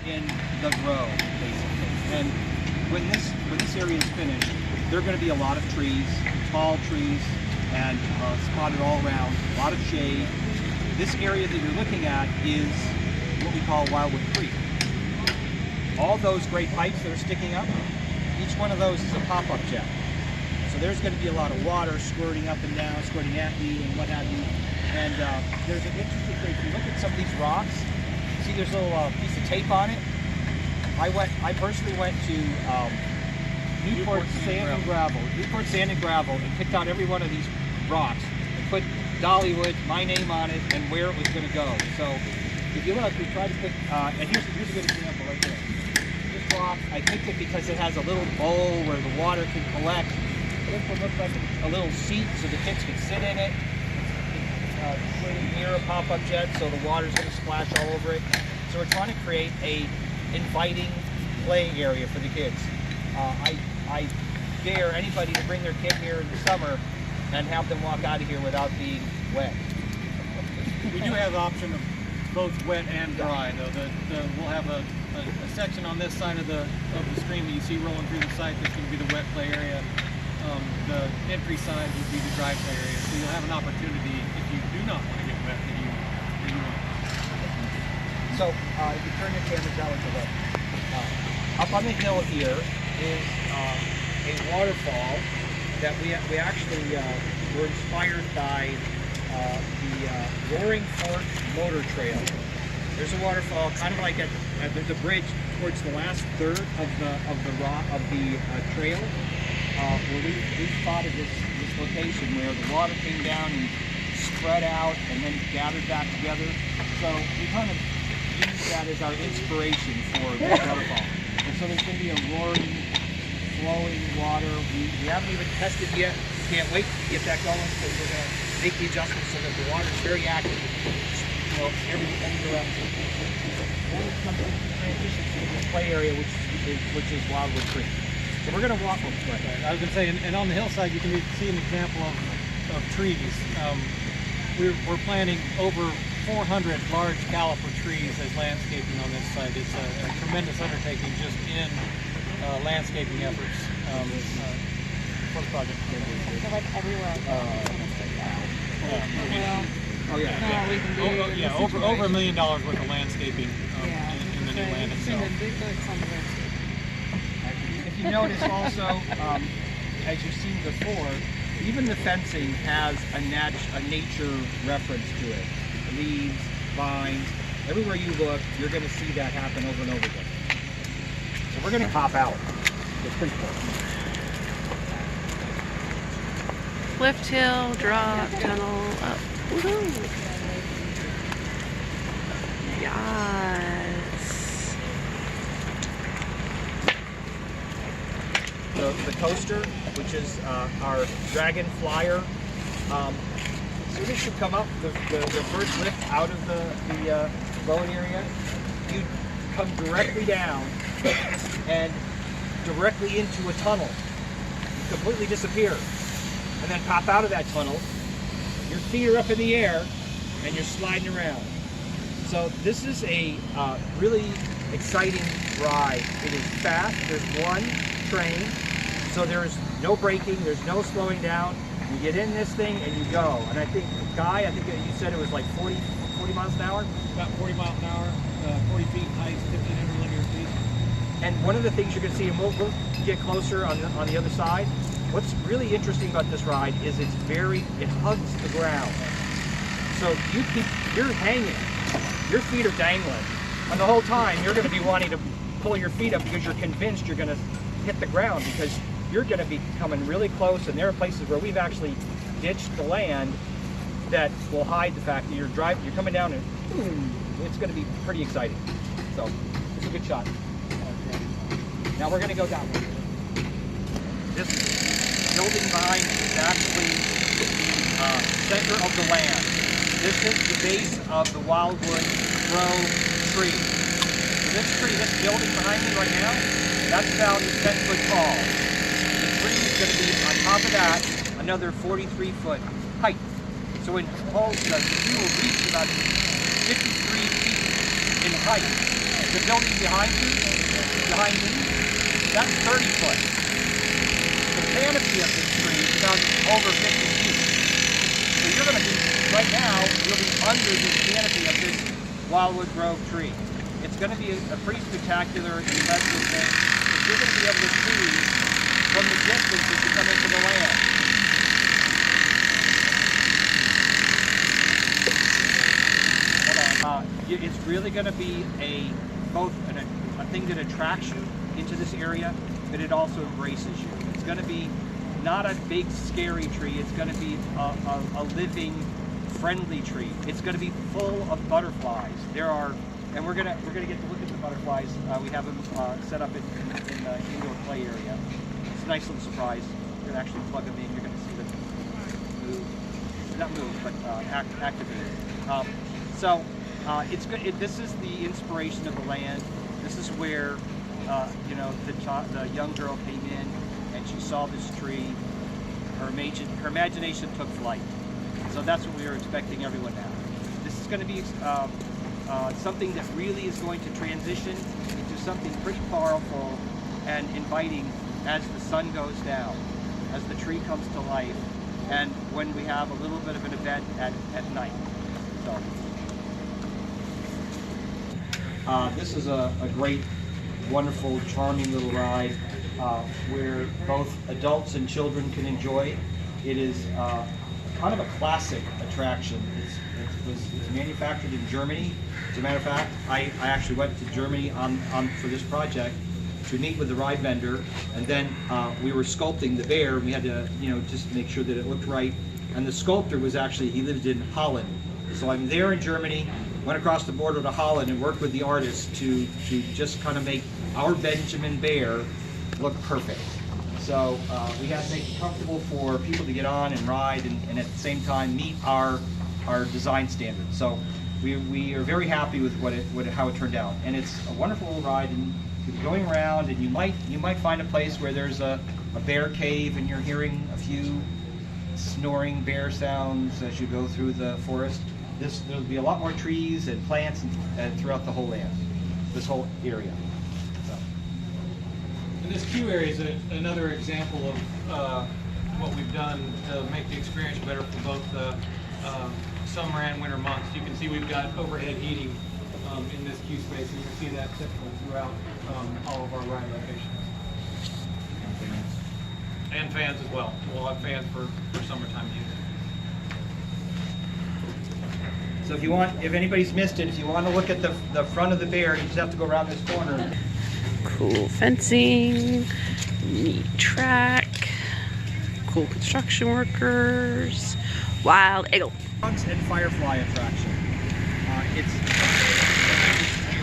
in the grove, basically. And when this area is finished, there are going to be a lot of trees, tall trees, and spotted all around, a lot of shade. This area that you're looking at is what we call Wildwood Creek. All those great pipes that are sticking up, each one of those is a pop-up jet. So there's going to be a lot of water squirting up and down, squirting at you and what have you. And there's an interesting thing. If you look at some of these rocks, see there's a little piece of tape on it? I personally went to Newport Sand and Gravel and picked out every one of these rocks and put Dollywood, my name on it, and where it was going to go. So if you look, we tried to pick, and here's a good example right there. This rock, I picked it because it has a little bowl where the water can collect. This one looks like a little seat so the kids can sit in it. It's sitting near a pop-up jet, so the water's going to splash all over it. So we're trying to create a inviting play area for the kids. I dare anybody to bring their kid here in the summer and have them walk out of here without being wet. We do have the option of both wet and dry, though. We'll have a section on this side of the stream that you see rolling through the site that's going to be the wet play area. The entry side would be the dry play area, so you'll have an opportunity if you do not want to get wet that you want. So if you turn your camera down to the left, up on the hill here is a waterfall that we actually were inspired by the Roaring Fork Motor Trail. There's a waterfall, kind of like there's a bridge towards the last third of the trail. Where we spotted this location where the water came down and spread out and then gathered back together. So we kind of used that as our inspiration for the waterfall. And so there's going to be a roaring, flowing water. We haven't even tested yet. Can't wait to get that going because we're going to make the adjustments so that the water is very active. You know, every direction. Then it comes into transition to the play area, which is Wildwood Creek. So we're going to walk them. I was going to say, and on the hillside, you can see an example of trees. We're planting over 400 large caliper trees as landscaping on this site. It's a tremendous undertaking just in landscaping efforts for the project. They're like everywhere. Over $1 million worth of landscaping in the new land itself. If you notice also, as you've seen before, even the fencing has a nature reference to it. Leaves, vines, everywhere you look, you're going to see that happen over and over again. So we're going to hop out. It's pretty cool. Lift hill, drop, tunnel, up. Woohoo! Yes. The coaster, which is our Dragon Flyer, as soon as you come up, the first lift out of the loan area, you come directly down and directly into a tunnel. You completely disappear. And then pop out of that tunnel, your feet are up in the air, and you're sliding around. So this is a really exciting ride. It is fast. There's one train, so there's no braking, there's no slowing down. You get in this thing and you go. And I think, Guy, you said it was like 40 miles an hour? About 40 miles an hour, 40 feet height, 1,500 linear feet. And one of the things you're going to see, and we'll get closer on the other side, what's really interesting about this ride is it hugs the ground. So you're hanging, your feet are dangling. And the whole time you're going to be wanting to pull your feet up because you're convinced you're going to hit the ground because you're going to be coming really close, and there are places where we've actually ditched the land that will hide the fact that you're coming down and boom, it's going to be pretty exciting. So it's a good shot. Now we're going to go down. This building behind is actually the center of the land. This is the base of the Wildwood Grove tree. So this building behind me right now, that's about 10 foot tall. The tree is going to be on top of that, another 43 foot height. So in whole, the tree will reach about 53 feet in height. The building behind me, that's 30 foot. The canopy of this tree is about over 50 feet. So you're going to be, right now, you'll be under the canopy of this Wildwood Grove tree. It's going to be a pretty spectacular investment that you're going to be able to see from the distance as you come into the land. It's really going to be both a thing that attracts you into this area, but it also embraces you. It's going to be not a big scary tree. It's going to be a living, friendly tree. It's going to be full of butterflies. And we're gonna get to look at the butterflies. We have them set up in the indoor play area. It's a nice little surprise. You're gonna actually plug them in. You're gonna see them move, not move, but activate. It's good. This is the inspiration of the land. This is where the young girl came in and she saw this tree. Her imagination took flight. So that's what we are expecting everyone now. This is going to be something that really is going to transition into something pretty powerful and inviting as the sun goes down, as the tree comes to life, and when we have a little bit of an event at night. So. This is a great, wonderful, charming little ride where both adults and children can enjoy. It is kind of a classic attraction. It's manufactured in Germany. As a matter of fact, I actually went to Germany for this project to meet with the ride vendor, and then we were sculpting the bear. We had to, just make sure that it looked right. And the sculptor he lived in Holland. So I'm there in Germany, went across the border to Holland and worked with the artist to just kind of make our Benjamin Bear look perfect. So we had to make it comfortable for people to get on and ride, and at the same time meet our design standards. So we are very happy with how it turned out, and it's a wonderful little ride. And you're going around, and you might find a place where there's a bear cave, and you're hearing a few snoring bear sounds as you go through the forest. There'll be a lot more trees and plants and throughout the whole land, this whole area. So. And this queue area is another example of what we've done to make the experience better for both the summer and winter months. You can see we've got overhead heating in this queue space, and you can see that typically throughout all of our ride locations. And fans as well. We'll have fans for summertime use. So if anybody's missed it, if you want to look at the front of the bear, you just have to go around this corner. Cool fencing, neat track, cool construction workers, wild eagle. Bugs and firefly attraction. You've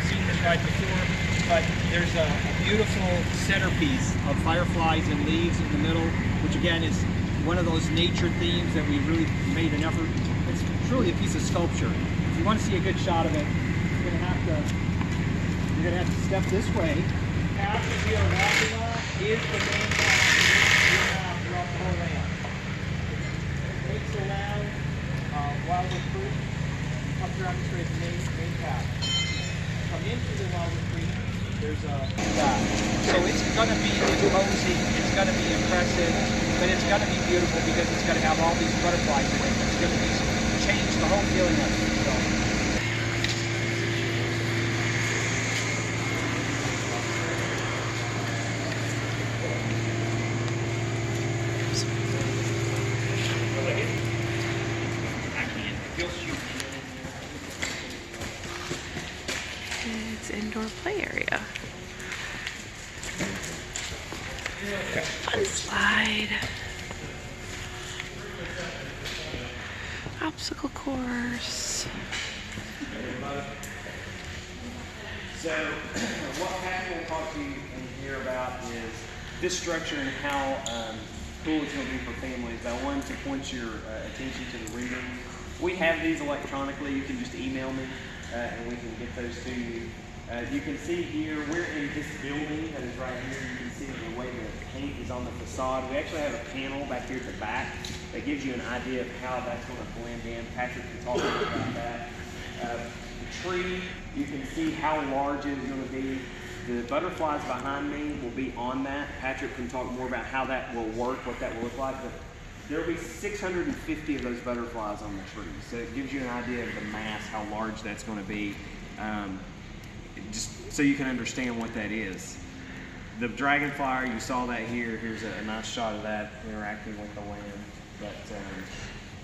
seen this ride before, but there's a beautiful centerpiece of fireflies and leaves in the middle, which again is one of those nature themes that we really made an effort. It's truly a piece of sculpture. If you want to see a good shot of it, you're gonna have to step this way. The path that we are walking on is the main path throughout the whole land. It takes around Wildwood Creek, comes around this way, the main path. Come into the Wildwood Creek, there's a path. So it's gonna be imposing, it's gonna be impressive, but it's gonna be beautiful because it's gonna have all these butterflies in it. It's gonna be change the whole feeling of it. So. It's indoor play area. Fun slide. Obstacle course. So what Pat will talk to you in here about is this structure and how cool it's going to be for families. But I wanted to point your attention to the reading. We have these electronically. You can just email me and we can get those to you. You can see here, we're in this building that is right here. You can see the way the paint is on the facade. We actually have a panel back here at the back that gives you an idea of how that's going to blend in. Patrick can talk a bit about that. The tree You can see how large it is going to be. The butterflies behind me will be on that. Patrick can talk more about how that will work, what that will look like. But there will be 650 of those butterflies on the tree. So it gives you an idea of the mass, how large that's going to be, just so you can understand what that is. The dragonfly, you saw that here. Here's a nice shot of that interacting with the land. But I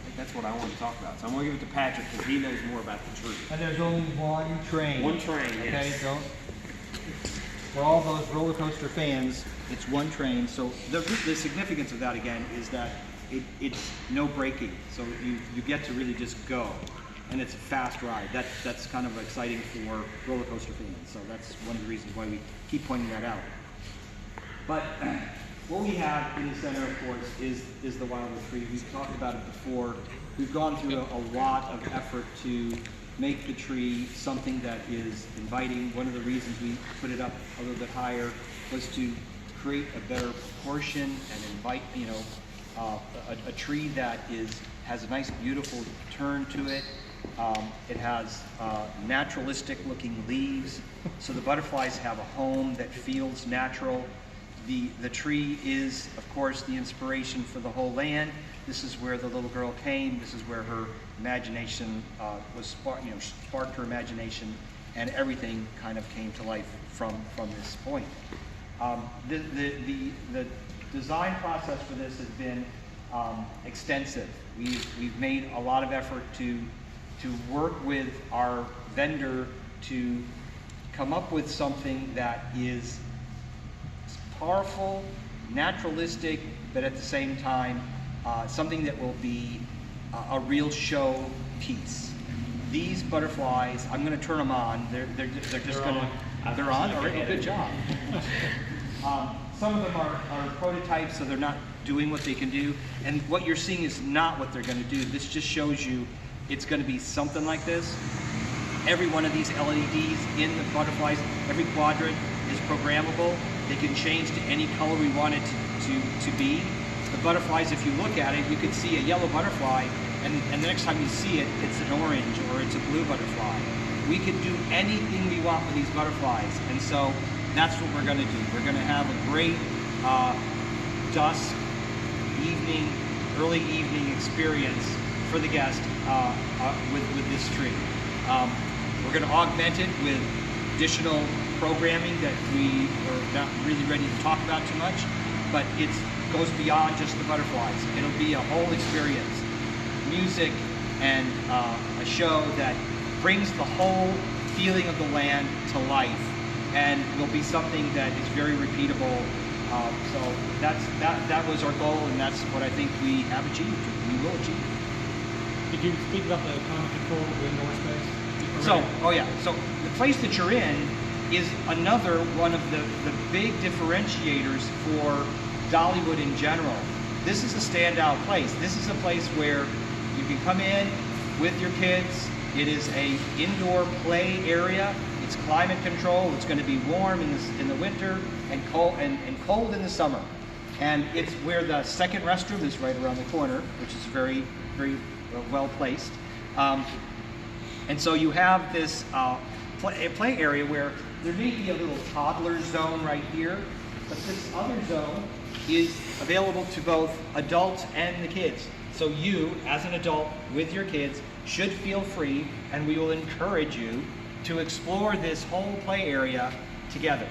think that's what I want to talk about. So I'm going to give it to Patrick because he knows more about the tree. And there's only one train. One train, yes. Okay, don't. For all those roller coaster fans, it's one train. So the significance of that again is that it's no braking. So you get to really just go, and it's a fast ride. That's kind of exciting for roller coaster fans. So that's one of the reasons why we keep pointing that out. But what we have in the center, of course, is the Wildwood tree. We've talked about it before. We've gone through a lot of effort to make the tree something that is inviting. One of the reasons we put it up a little bit higher was to create a better proportion and invite, a tree that has a nice, beautiful turn to it. It has naturalistic looking leaves, so the butterflies have a home that feels natural. The tree is, of course, the inspiration for the whole land. This is where the little girl came. This is where her imagination sparked her imagination, and everything kind of came to life from this point. The design process for this has been extensive. We've made a lot of effort to work with our vendor to come up with something that is powerful, naturalistic, but at the same time something that will be a real show piece. These butterflies, I'm going to turn them on. They're just going to. They're on. All right, good job. Some of them are prototypes, so they're not doing what they can do. And what you're seeing is not what they're going to do. This just shows you it's going to be something like this. Every one of these LEDs in the butterflies, every quadrant is programmable. They can change to any color we want it to be. The butterflies, if you look at it, you can see a yellow butterfly, and the next time you see it, it's an orange or it's a blue butterfly. We can do anything we want with these butterflies, and so that's what we're going to do. We're going to have a great dusk, evening, early evening experience for the guest with this tree. We're going to augment it with additional programming that we are not really ready to talk about too much, but it goes beyond just the butterflies. It'll be a whole experience, music and a show that brings the whole feeling of the land to life, and will be something that is very repeatable. So that was our goal, and that's what I think we have achieved. We will achieve. Could you speak about the climate control of the indoor space? So the place that you're in is another one of the big differentiators for Dollywood in general. This is a standout place. This is a place where you can come in with your kids. It is a indoor play area. It's climate control. It's going to be warm in the winter and cold in the summer. And it's where the second restroom is right around the corner, which is very, very well placed. And so you have this play area where there may be a little toddler zone right here, but this other zone is available to both adults and the kids. So you, as an adult with your kids, should feel free, and we will encourage you to explore this whole play area together.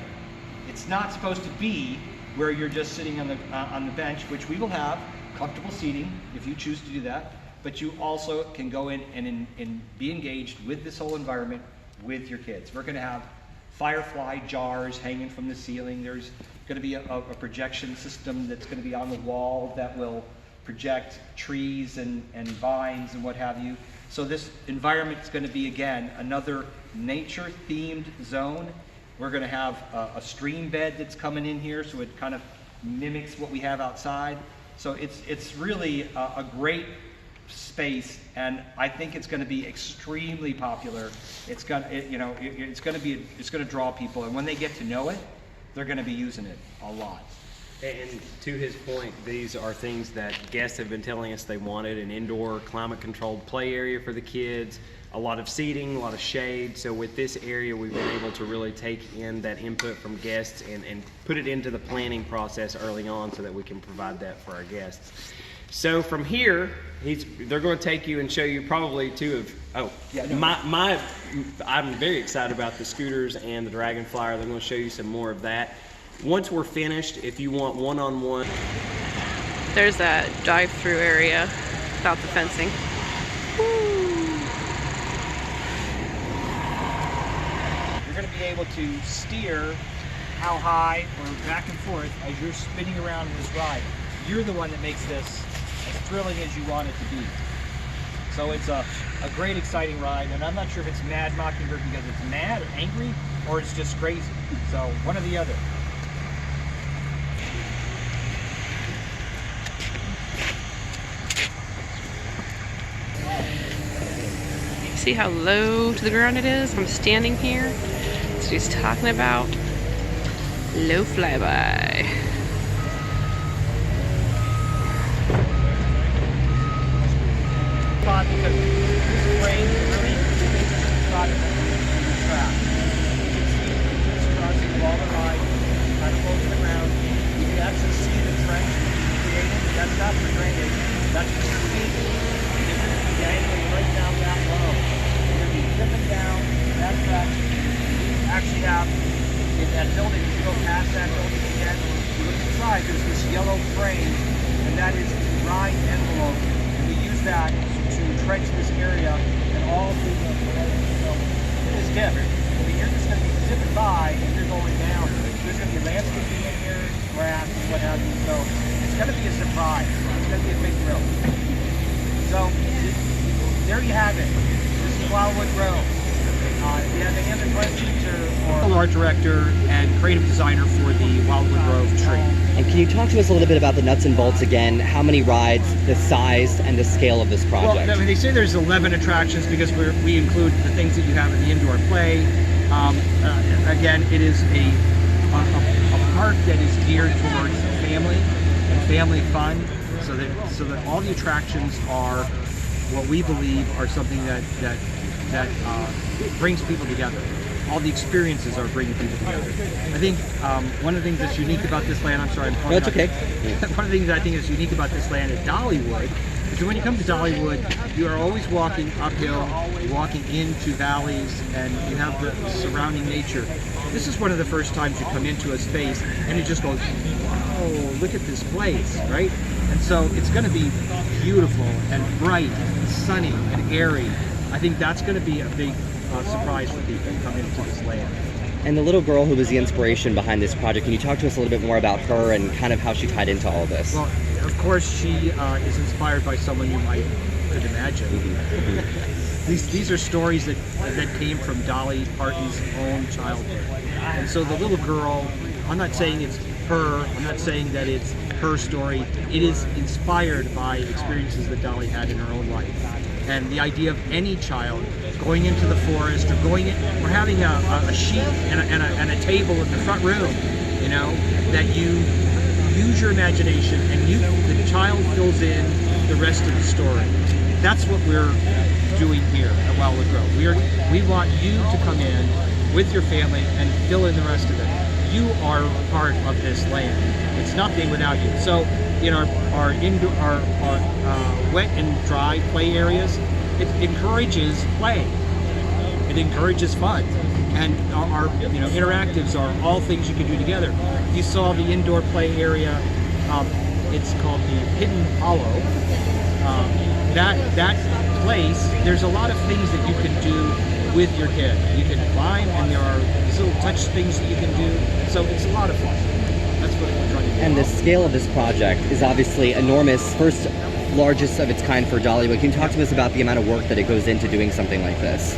It's not supposed to be where you're just sitting on the bench, which we will have comfortable seating if you choose to do that, but you also can go in and be engaged with this whole environment with your kids. We're going to have firefly jars hanging from the ceiling. There's going to be a projection system that's going to be on the wall that will project trees and vines and what have you. So this environment is going to be, again, another nature-themed zone. We're going to have a stream bed that's coming in here, so it kind of mimics what we have outside. So it's really a great space, and I think it's going to be extremely popular. It's going to draw people, and when they get to know it, they're going to be using it a lot. And to his point, these are things that guests have been telling us they wanted: an indoor climate-controlled play area for the kids, a lot of seating, a lot of shade. So with this area, we've been able to really take in that input from guests and put it into the planning process early on so that we can provide that for our guests. So from here, they're going to take you and show you probably I'm very excited about the scooters and the Dragon Flyer. They're going to show you some more of that. Once we're finished, if you want one-on-one. There's that drive-through area without the fencing. You're going to be able to steer how high or back and forth as you're spinning around in this ride. You're the one that makes this as thrilling as you want it to be. So it's a great, exciting ride, and I'm not sure if it's Mad Mockingbird because it's mad or angry, or it's just crazy. So one or the other. See how low to the ground it is? I'm standing here. So he's talking about low flyby. Because this frame really got it in the track. You can see it's crossing all the ride, kind of low to the ground. You can actually see the trench created. That's not for drainage. That's for speed. You're going to be dangling right down that low. You're going to be dipping down. That's that. You actually have in that building. If you go past that building again, you look inside. There's this yellow frame, and that is the ride envelope. And we use that to trench this area and all through the so it is dip. I mean, you're just going to be zipping by and you're going down. There's going to be landscaping in here, grass, and what have you. So it's going to be a surprise. It's going to be a big thrill. So there you have it. This is Wildwood Grove. If you have any other questions or art director and creative designer for the Wildwood Grove tree. And can you talk to us a little bit about the nuts and bolts again? How many rides, the size, and the scale of this project? Well, they say there's 11 attractions because we include the things that you have in the indoor play. Again, it is a park that is geared towards family and family fun, so that all the attractions are what we believe are something that brings people together. All the experiences are bringing people together. I think one of the things that's unique about this land, I'm sorry, I'm No, it's okay. One of the things that I think is unique about this land at Dollywood is that when you come to Dollywood, you are always walking uphill, walking into valleys, and you have the surrounding nature. This is one of the first times you come into a space and it just goes, whoa, look at this place, right? And so it's going to be beautiful and bright and sunny and airy. I think that's going to be a big surprise for people who come into this land. And the little girl who was the inspiration behind this project, can you talk to us a little bit more about her and kind of how she tied into all this? Well, of course, she is inspired by someone you could imagine. These are stories that came from Dolly Parton's own childhood. And so the little girl, I'm not saying it's her, I'm not saying that it's her story. It is inspired by experiences that Dolly had in her own life. And the idea of any child going into the forest or or having a sheet and a table in the front room, you know, that you use your imagination and the child fills in the rest of the story. That's what we're doing here at Wildwood Grove. We want you to come in with your family and fill in the rest of it. You are part of this land. It's nothing without you. So in our wet and dry play areas, it encourages play. It encourages fun. And our interactives are all things you can do together. You saw the indoor play area. It's called the Hidden Hollow. That place, there's a lot of things that you can do with your kid. You can climb, and there are these little touch things that you can do. So it's a lot of fun. That's what we're trying to do. And the scale of this project is obviously enormous. First, largest of its kind for Dollywood. Can you talk to us about the amount of work that it goes into doing something like this?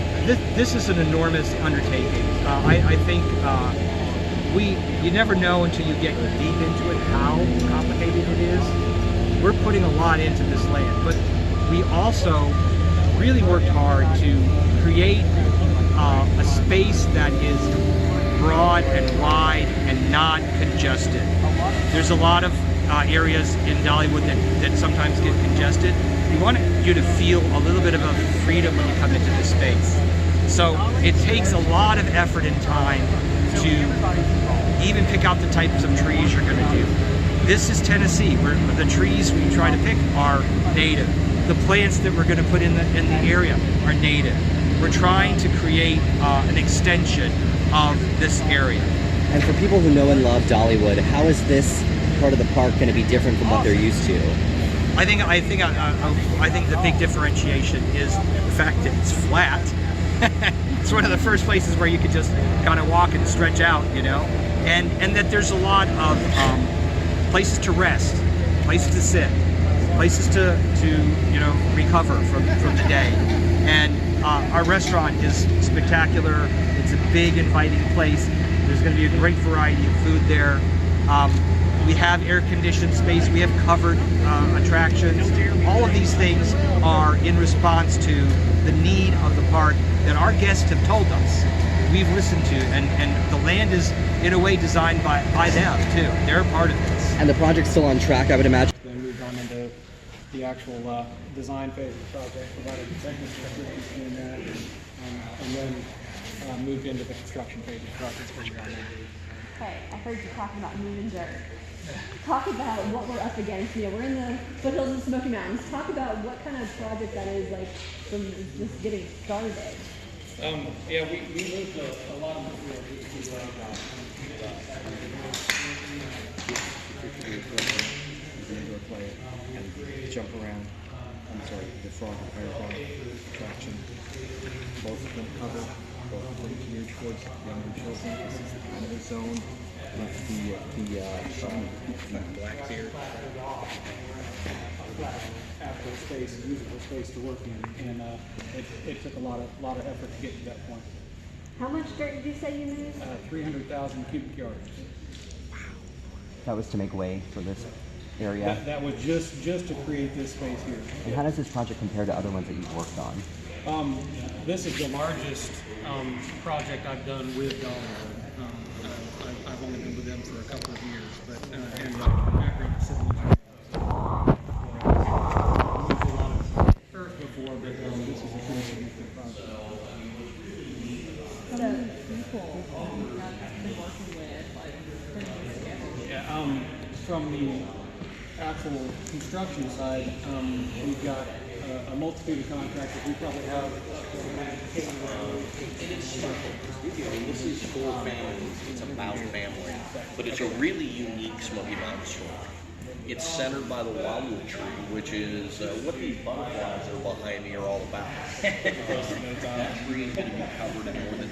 This is an enormous undertaking. I think you never know until you get deep into it how complicated it is. We're putting a lot into this land, but we also really worked hard to create a space that is broad and wide and not congested. There's a lot of areas in Dollywood that sometimes get congested. We want you to feel a little bit of a freedom when you come into this space. So it takes a lot of effort and time to even pick out the types of trees you're going to do. This is Tennessee, where the trees we try to pick are native. The plants that we're going to put in the area are native. We're trying to create an extension of this area. And for people who know and love Dollywood, how is this part of the park going to be different from what they're used to? I think the big differentiation is the fact that it's flat. It's one of the first places where you could just kind of walk and stretch out, you know, and that there's a lot of places to rest, places to sit, places to you know, recover from the day. And our restaurant is spectacular. It's a big, inviting place. There's going to be a great variety of food there. We have air-conditioned space. We have covered attractions. All of these things are in response to the need of the park that our guests have told us. We've listened to, and the land is, in a way, designed by them, too. They're a part of this. And the project's still on track, I would imagine. Then moved on into the actual design phase of the project, provided the technical assistance in that, and then moved into the construction phase of the project where we are now. Okay, I heard you talking about moving dirt. Talk about what we're up against. You know, we're in the foothills of the Smoky Mountains. Talk about what kind of project that is, like, from just getting started. Yeah, we moved a lot of material and jump around. I'm sorry, the frog and firefly attraction. Both of them cover, both of them geared towards younger children. This is the kind of a zone with the black bear. actual space, usable space to work in, and it took a lot of effort to get to that point. How much dirt did you say you moved? 300,000 cubic yards. That was to make way for this area. That was just to create this space here. And how does this project compare to other ones that you've worked on? This is the largest project I've done with Dollywood. I've only been with them for a couple of years, but and background in civil engineering. I've moved a lot of earth before, but this is a pretty significant project. How many people have you been working with, like, putting this together? Yeah, from the actual construction side, we've got a multitude of contractors. We probably have This is for families. It's about family, but it's a really unique Smoky Mountain story. It's centered by the Wildwood tree, which is what these butterflies that are behind me are all about. That tree is going to be covered in more than